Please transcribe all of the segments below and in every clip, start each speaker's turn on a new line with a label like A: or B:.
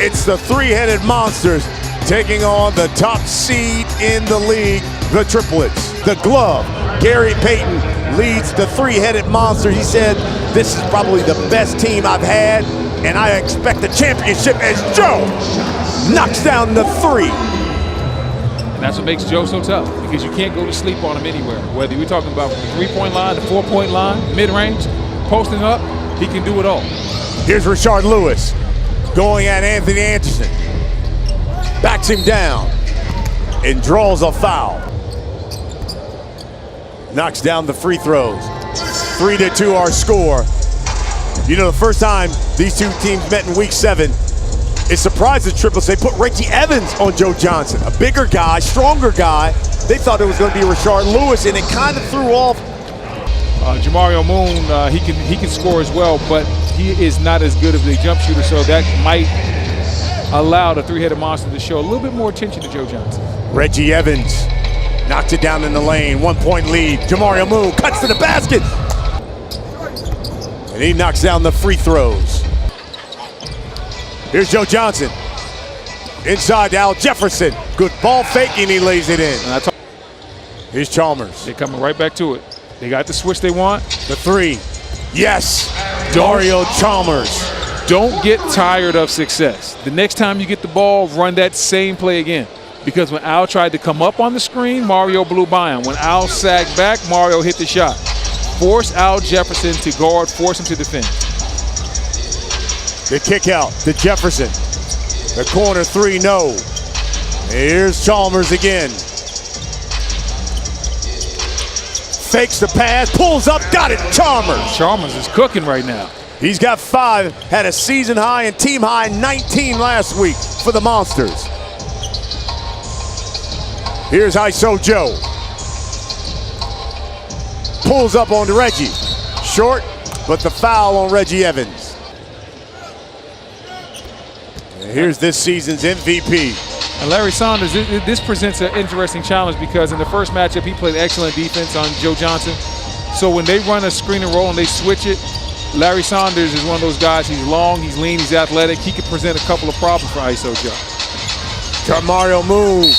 A: It's the three-headed monsters taking on the top seed in the league, the Triplets. The glove, Gary Payton, leads the three-headed monster. He said, this is probably the best team I've had, and I expect the championship as Joe knocks down the three.
B: And that's what makes Joe so tough, because you can't go to sleep on him anywhere. Whether you're talking about from the three-point line, the four-point line, mid-range, posting up, he can do it all.
A: Here's Rashard Lewis going at Anthony Anderson. Backs him down and draws a foul. Knocks down the free throws. 3-2 our score. You know, the first time these two teams met in week 7, it surprised the Triplets. They put Reggie Evans on Joe Johnson, a bigger guy, stronger guy. They thought it was going to be Rashard Lewis, and it kind of threw off.
B: Jamario Moon, he can score as well, but he is not as good of a jump shooter, so that might allow the three-headed monster to show a little bit more attention to Joe Johnson.
A: Reggie Evans knocked it down in the lane, 1-point lead. Jamario Moon cuts to the basket. And he knocks down the free throws. Here's Joe Johnson. Inside to Al Jefferson. Good ball faking, he lays it in. Here's Chalmers.
B: They're coming right back to it. They got the switch they want.
A: The three. Yes. Dario Chalmers.
B: Don't get tired of success. The next time you get the ball, run that same play again. Because when Al tried to come up on the screen, Mario blew by him. When Al sagged back, Mario hit the shot. Force Al Jefferson to guard, force him to defend.
A: The kick out to Jefferson. The corner three, no. Here's Chalmers again. Fakes the pass, pulls up, got it, Chalmers.
B: Chalmers is cooking right now.
A: He's got 5, had a season high and team high 19 last week for the Monsters. Here's ISO Joe. Pulls up onto Reggie. Short, but the foul on Reggie Evans. And here's this season's MVP.
B: And Larry Saunders, this presents an interesting challenge because in the first matchup, he played excellent defense on Joe Johnson. So when they run a screen and roll and they switch it, Larry Saunders is one of those guys. He's long, he's lean, he's athletic. He could present a couple of problems for ISO Joe.
A: Jamario Moon.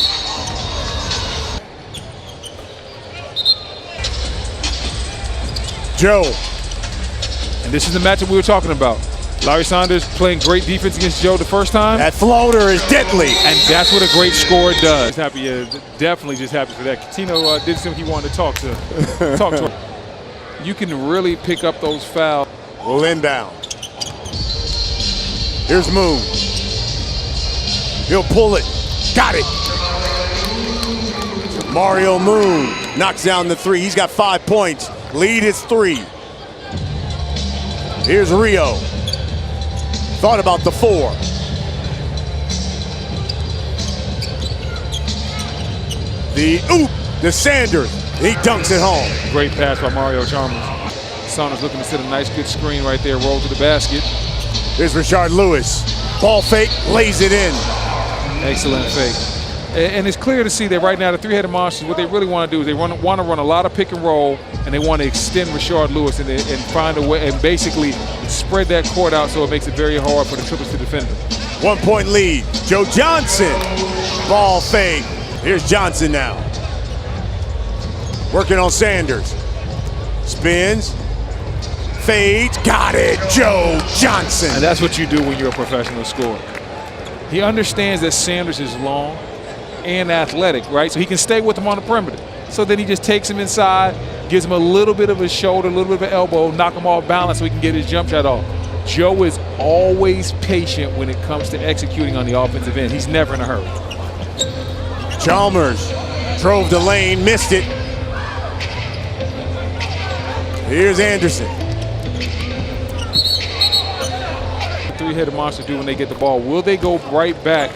A: Joe.
B: And this is the matchup we were talking about. Larry Saunders playing great defense against Joe the first time.
A: That floater is deadly.
B: And that's what a great scorer does. Happy, definitely just happy for that. Coutinho did something he wanted to talk to him. You can really pick up those fouls.
A: Will inbound. Here's Moon. He'll pull it. Got it. Mario Moon knocks down the three. He's got 5 points. Lead is 3. Here's Rio. Thought about the 4. The Sanders. He dunks it home.
B: Great pass by Mario Chalmers. Saunders looking to set a nice, good screen right there. Roll to the basket.
A: Here's Rashard Lewis. Ball fake, lays it in.
B: Excellent fake. And it's clear to see that right now the three-headed monsters, what they really want to do is they want to run a lot of pick and roll, and they want to extend Rashard Lewis and find a way and basically spread that court out so it makes it very hard for the Triplets to defend them.
A: 1-point lead. Joe Johnson. Ball fake. Here's Johnson now. Working on Sanders. Spins. Fades. Got it. Joe Johnson.
B: And that's what you do when you're a professional scorer. He understands that Sanders is long and athletic, right? So he can stay with him on the perimeter. So then he just takes him inside, gives him a little bit of a shoulder, a little bit of an elbow, knock him off balance so he can get his jump shot off. Joe is always patient when it comes to executing on the offensive end. He's never in a hurry.
A: Chalmers drove the lane, missed it. Here's Anderson.
B: The three-headed monster do when they get the ball. Will they go right back?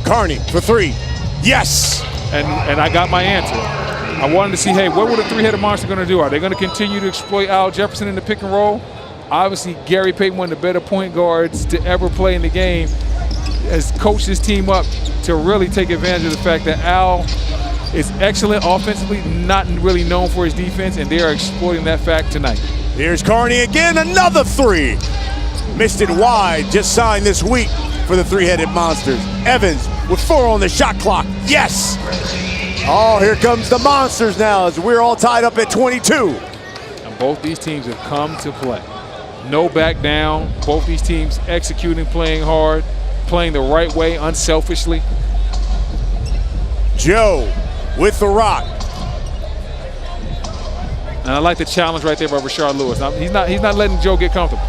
A: Carney for 3. Yes!
B: And I got my answer. I wanted to see, hey, what were the three-headed monster going to do? Are they going to continue to exploit Al Jefferson in the pick and roll? Obviously, Gary Payton, one of the better point guards to ever play in the game, has coached his team up to really take advantage of the fact that Al is excellent offensively, not really known for his defense, and they are exploiting that fact tonight.
A: Here's Carney again, another three. Missed it wide, just signed this week for the three-headed Monsters. Evans with 4 on the shot clock, yes! Oh, here comes the Monsters now as we're all tied up at 22.
B: And both these teams have come to play. No back down, both these teams executing, playing hard, playing the right way, unselfishly.
A: Joe with the rock.
B: And I like the challenge right there by Rashard Lewis. Now, he's not letting Joe get comfortable.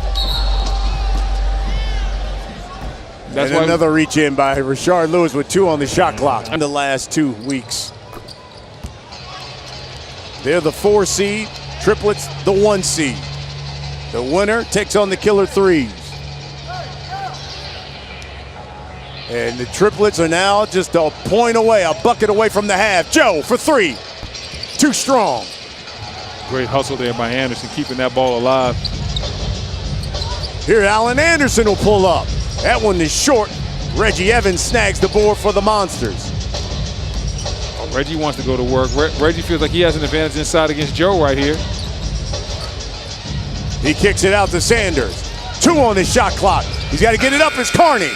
A: That's and another reach in by Rashard Lewis with 2 on the shot clock in the last 2 weeks. They're the 4 seed, Triplets the 1 seed. The winner takes on the killer threes. And the Triplets are now just a point away, a bucket away from the half. Joe for 3, too strong.
B: Great hustle there by Anderson, keeping that ball alive.
A: Here Allen Anderson will pull up. That one is short. Reggie Evans snags the board for the Monsters.
B: Reggie wants to go to work. Reggie feels like he has an advantage inside against Joe right here.
A: He kicks it out to Sanders. 2 on the shot clock. He's got to get it up. It's Carney.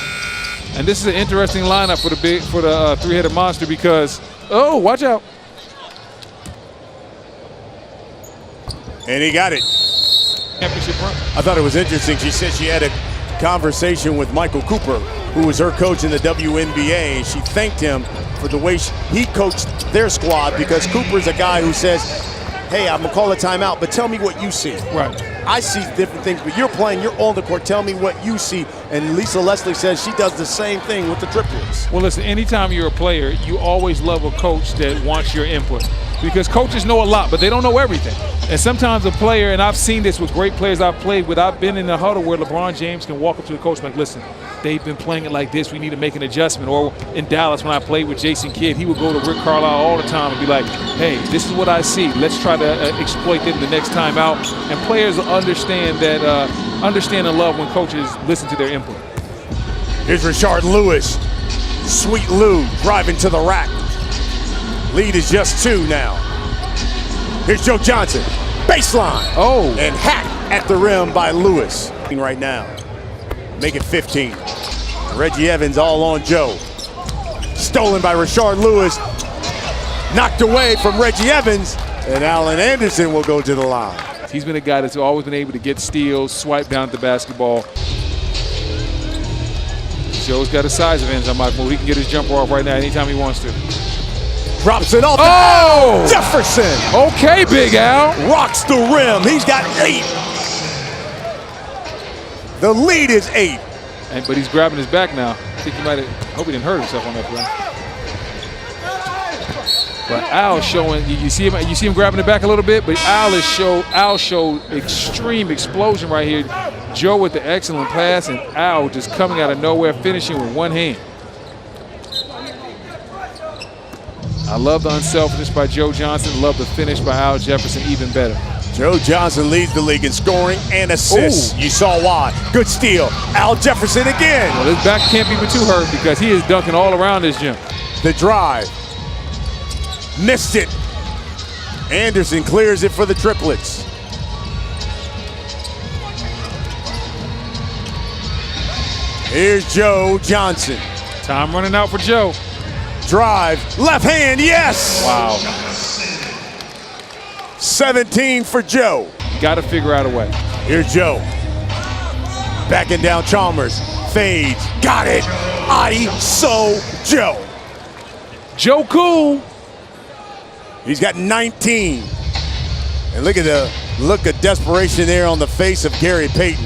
B: And this is an interesting lineup for the three-headed monster because, oh, watch out.
A: And he got it.
B: Championship run.
A: I thought it was interesting. She said she had a conversation with Michael Cooper, who was her coach in the WNBA, and she thanked him for the way he coached their squad because Cooper's a guy who says, hey, I'm gonna call a timeout, but tell me what you see.
B: Right.
A: I see different things, but you're playing, you're on the court, tell me what you see. And Lisa Leslie says she does the same thing with the Triplets.
B: Well, listen, anytime you're a player, you always love a coach that wants your input because coaches know a lot, but they don't know everything. And sometimes a player, and I've seen this with great players I've played with, I've been in the huddle where LeBron James can walk up to the coach and like, listen, they've been playing it like this, we need to make an adjustment. Or in Dallas when I played with Jason Kidd, he would go to Rick Carlisle all the time and be like, hey, this is what I see. Let's try to exploit them the next time out. And players understand that, understand and love when coaches listen to their input.
A: Here's Rashard Lewis. Sweet Lou driving to the rack. Lead is just 2 now. Here's Joe Johnson. Baseline.
B: Oh.
A: And hacked at the rim by Lewis. Right now. Make it 15. Reggie Evans all on Joe. Stolen by Rashard Lewis. Knocked away from Reggie Evans. And Allen Anderson will go to the line.
B: He's been a guy that's always been able to get steals, swipe down at the basketball. Joe's got a size advantage on Mike Moore. He can get his jumper off right now anytime he wants to.
A: Drops it off.
B: Oh!
A: Jefferson.
B: Okay, Big Al.
A: Rocks the rim. He's got 8. The lead is 8.
B: But he's grabbing his back now. I think he might have, hope he didn't hurt himself on that play. But Al showing, you see him grabbing it back a little bit, but Al showed extreme explosion right here. Joe with the excellent pass and Al just coming out of nowhere, finishing with 1 hand. I love the unselfishness by Joe Johnson. Love the finish by Al Jefferson even better.
A: Joe Johnson leads the league in scoring and assists. Ooh. You saw why. Good steal. Al Jefferson again.
B: Well, his back can't be too hurt because he is dunking all around this gym.
A: The drive. Missed it. Anderson clears it for the Triplets. Here's Joe Johnson.
B: Time running out for Joe.
A: Drive, left hand, yes!
B: Wow.
A: 17 for Joe.
B: Got to figure out a way.
A: Here's Joe. Backing down Chalmers. Fades. Got it. ISO Joe.
B: Joe cool.
A: He's got 19. And look at the look of desperation there on the face of Gary Payton.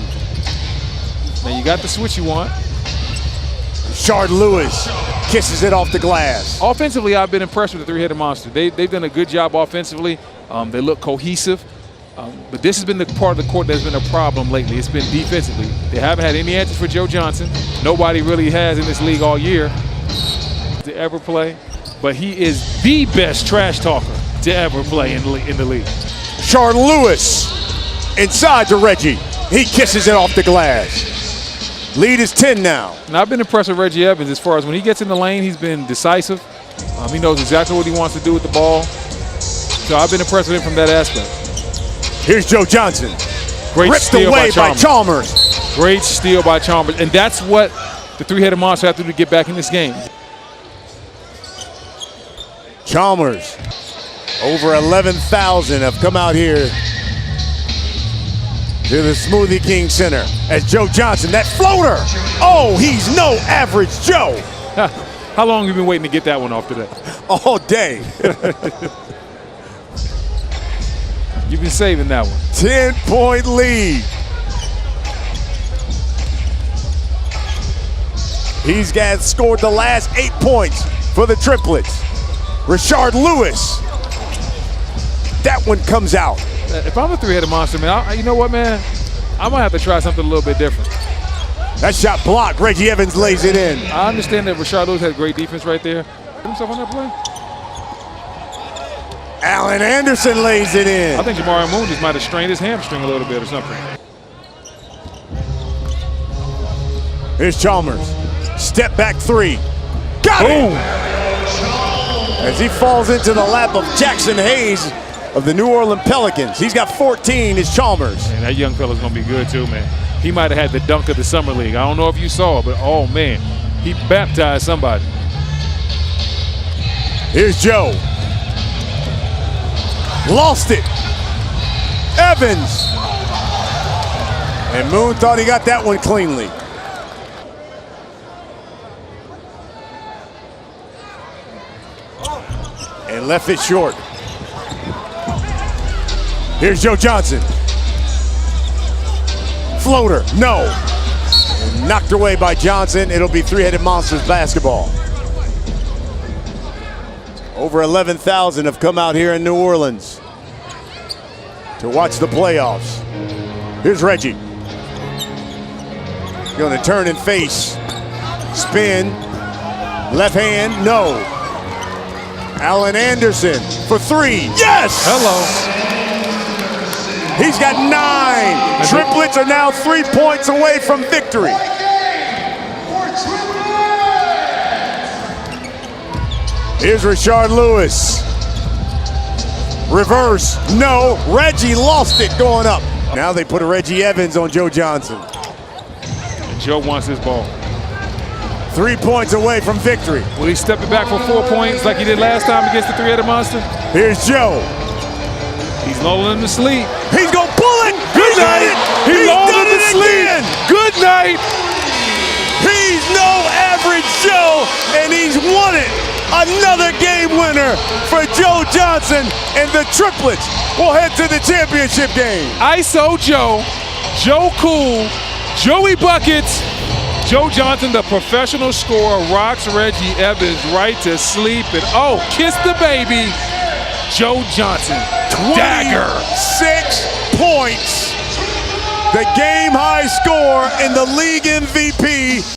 B: Now you got the switch you want.
A: Rashard Lewis kisses it off the glass.
B: Offensively, I've been impressed with the three-headed monster. They've done a good job offensively. They look cohesive. But this has been the part of the court that's been a problem lately. It's been defensively. They haven't had any answers for Joe Johnson. Nobody really has in this league all year to ever play. But he is the best trash talker to ever play in the league.
A: Rashard Lewis inside to Reggie. He kisses it off the glass. Lead is 10 now.
B: Now, I've been impressed with Reggie Evans as far as when he gets in the lane, he's been decisive. He knows exactly what he wants to do with the ball. So I've been impressed with him from that aspect.
A: Here's Joe Johnson.
B: Great
A: ripped
B: steal
A: away
B: by
A: by Chalmers.
B: Great steal by Chalmers. And that's what the three-headed monster have to do to get back in this game.
A: Chalmers, over 11,000 have come out here to the Smoothie King Center as Joe Johnson, that floater. Oh, he's no average Joe.
B: How long have you been waiting to get that one off today?
A: All day.
B: You've been saving that one.
A: 10-point lead. He's got scored the last 8 points for the Triplets. Rashard Lewis. That one comes out.
B: If I'm a three-headed monster, man, you know what, man? I might have to try something a little bit different.
A: That shot blocked. Reggie Evans lays it in.
B: I understand that Rashard Lewis had great defense right there. Put himself on that play.
A: Allen Anderson lays it in.
B: I think Jamari Moon just might have strained his hamstring a little bit or something.
A: Here's Chalmers. Step back three. Got
B: Boom.
A: it! As he falls into the lap of Jackson Hayes of the New Orleans Pelicans. He's got 14 is Chalmers.
B: Man, that young fella's gonna be good too, man. He might have had the dunk of the summer league. I don't know if you saw it, but oh man, he baptized somebody.
A: Here's Joe. Lost it. Evans. And Moon thought he got that one cleanly. And left it short. Here's Joe Johnson. Floater, no. And knocked away by Johnson. It'll be three-headed monsters basketball. Over 11,000 have come out here in New Orleans to watch the playoffs. Here's Reggie. Going to turn and face. Spin. Left hand, no. Allen Anderson for three. Yes!
B: Hello.
A: He's got 9. Triplets are now 3 points away from victory. Here's Rashard Lewis. Reverse, no. Reggie lost it going up. Now they put a Reggie Evans on Joe Johnson.
B: And Joe wants his ball.
A: 3 points away from victory.
B: Will he step it back for 4 points like he did last time against the three-headed monster?
A: Here's Joe.
B: He's lulling him to sleep.
A: He's gonna pull it.
B: Good night. He lulled him to sleep.
A: Again.
B: Good night.
A: He's no average Joe, and he's won it. Another game winner for Joe Johnson, and the Triplets will head to the championship game.
B: ISO Joe, Joe Cool, Joey Buckets, Joe Johnson, the professional scorer, rocks Reggie Evans right to sleep. And oh, kiss the baby, Joe Johnson. Dagger.
A: 6 points. The game high score and the league MVP